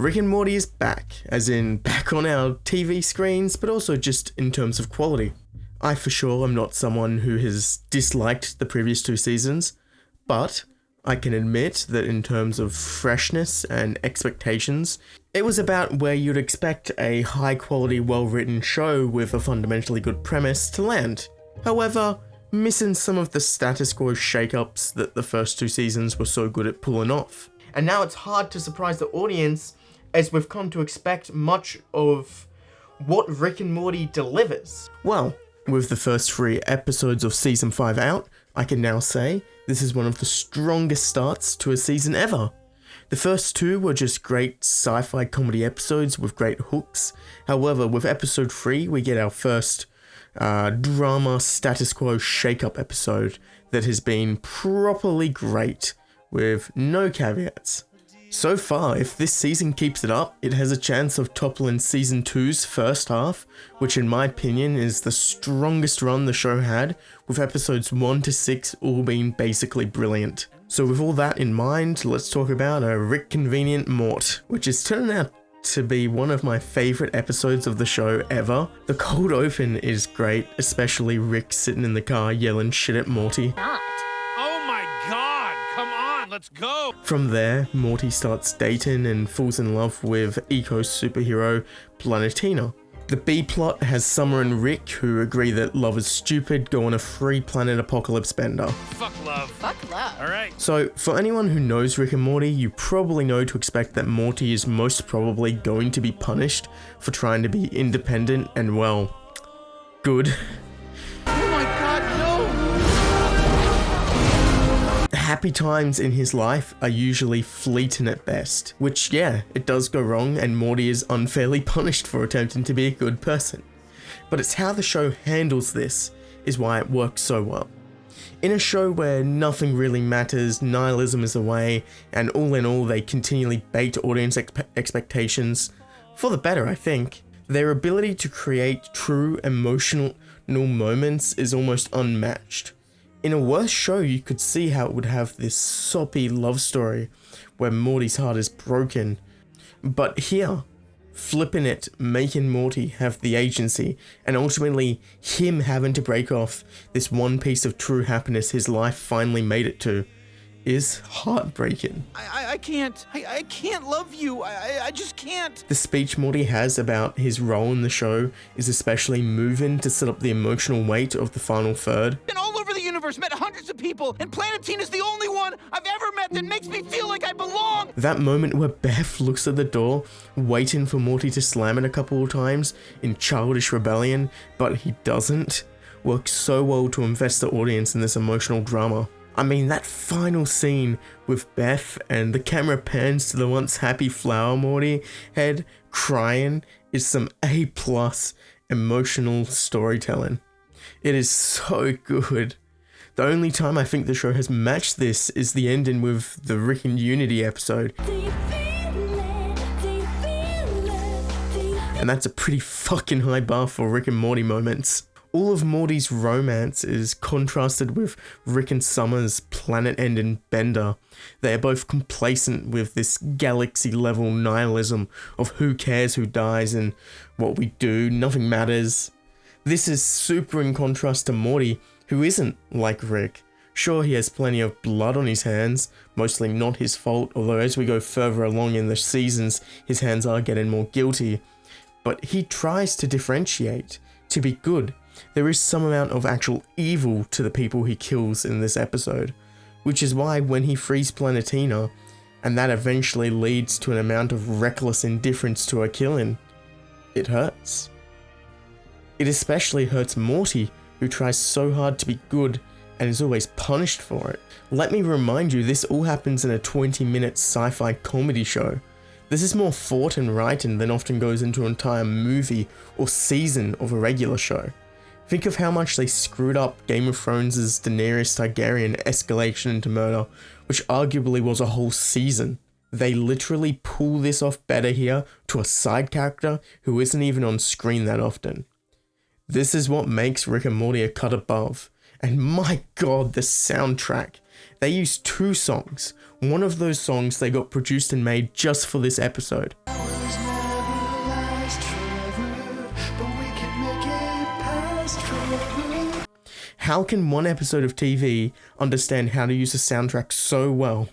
Rick and Morty is back, as in back on our TV screens, but also just in terms of quality. I for sure am not someone who has disliked the previous 2 seasons, but I can admit that in terms of freshness and expectations, it was about where you'd expect a high quality, well written show with a fundamentally good premise to land. However, missing some of the status quo shakeups that the first 2 seasons were so good at pulling off. And now it's hard to surprise the audience, as we've come to expect much of what Rick and Morty delivers. Well, with the first 3 episodes of season 5 out, I can now say this is one of the strongest starts to a season ever. The first 2 were just great sci-fi comedy episodes with great hooks. However, with episode 3, we get our first drama status quo shake-up episode that has been properly great, with no caveats. So far, if this season keeps it up, it has a chance of toppling season 2's first half, which in my opinion is the strongest run the show had, with episodes 1 to 6 all being basically brilliant. So with all that in mind, let's talk about a Rickconvenient Mort, which is turning out to be one of my favourite episodes of the show ever. The cold open is great, especially Rick sitting in the car yelling shit at Morty. Oh my god, come on, let's go! From there, Morty starts dating and falls in love with eco-superhero Planetina. The B-plot has Summer and Rick, who agree that love is stupid, go on a free planet apocalypse bender. Fuck love. Fuck love. Alright. So, for anyone who knows Rick and Morty, you probably know to expect that Morty is most probably going to be punished for trying to be independent and, well, good. Oh my god, no! Happy times in his life are usually fleeting at best, which yeah, it does go wrong and Morty is unfairly punished for attempting to be a good person. But it's how the show handles this is why it works so well. In a show where nothing really matters, nihilism is away, and all in all they continually bait audience expectations, for the better I think, their ability to create true emotional moments is almost unmatched. In a worse show, you could see how it would have this soppy love story where Morty's heart is broken. But here, flipping it, making Morty have the agency, and ultimately him having to break off this one piece of true happiness his life finally made it to, is heartbreaking. I can't love you. I just can't. The speech Morty has about his role in the show is especially moving to set up the emotional weight of the final third. Been all over the universe, met hundreds of people, and Planetina's the only one I've ever met that makes me feel like I belong. That moment where Beth looks at the door, waiting for Morty to slam it a couple of times in childish rebellion, but he doesn't, works so well to invest the audience in this emotional drama. I mean, that final scene with Beth and the camera pans to the once happy flower Morty head crying is some A+ emotional storytelling. It is so good. The only time I think the show has matched this is the ending with the Rick and Unity episode. And that's a pretty fucking high bar for Rick and Morty moments. All of Morty's romance is contrasted with Rick and Summer's planet-ending bender. They are both complacent with this galaxy-level nihilism of who cares who dies and what we do, nothing matters. This is super in contrast to Morty, who isn't like Rick. Sure, he has plenty of blood on his hands, mostly not his fault, although as we go further along in the seasons, his hands are getting more guilty. But he tries to differentiate, to be good. There is some amount of actual evil to the people he kills in this episode, which is why when he frees Planetina, and that eventually leads to an amount of reckless indifference to her killing, it hurts. It especially hurts Morty, who tries so hard to be good and is always punished for it. Let me remind you, this all happens in a 20-minute sci-fi comedy show. This is more thought and writing than often goes into an entire movie or season of a regular show. Think of how much they screwed up Game of Thrones' Daenerys Targaryen escalation into murder, which arguably was a whole season. They literally pull this off better here to a side character who isn't even on screen that often. This is what makes Rick and Morty a cut above. And my god, the soundtrack. They used 2 songs. One of those songs they got produced and made just for this episode. How can one episode of TV understand how to use a soundtrack so well?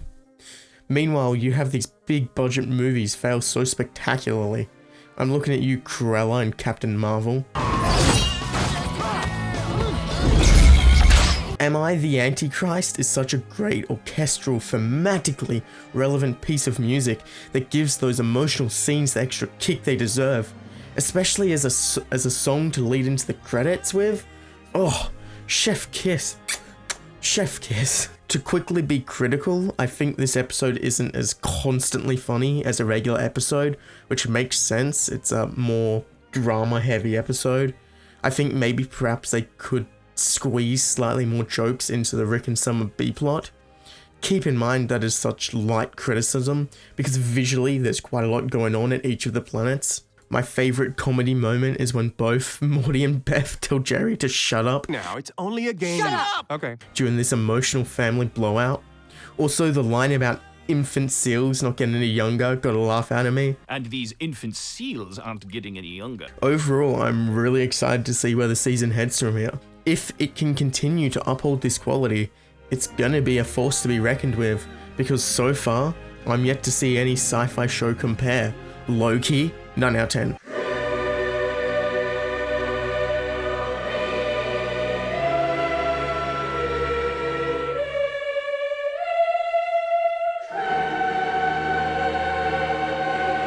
Meanwhile, you have these big budget movies fail so spectacularly. I'm looking at you, Cruella and Captain Marvel. Am I the Antichrist is such a great orchestral, thematically relevant piece of music that gives those emotional scenes the extra kick they deserve, especially as a song to lead into the credits with. Oh, chef kiss. Chef kiss. To quickly be critical, I think this episode isn't as constantly funny as a regular episode, which makes sense. It's a more drama-heavy episode. I think maybe perhaps they could squeeze slightly more jokes into the Rick and Summer B-plot. Keep in mind that is such light criticism, because visually there's quite a lot going on at each of the planets. My favorite comedy moment is when both Morty and Beth tell Jerry to shut up. Now, it's only a game. Shut up! Okay. During this emotional family blowout. Also, the line about infant seals not getting any younger got a laugh out of me. And these infant seals aren't getting any younger. Overall, I'm really excited to see where the season heads from here. If it can continue to uphold this quality, it's gonna be a force to be reckoned with, because so far, I'm yet to see any sci-fi show compare. Low-key, 9 out of 10.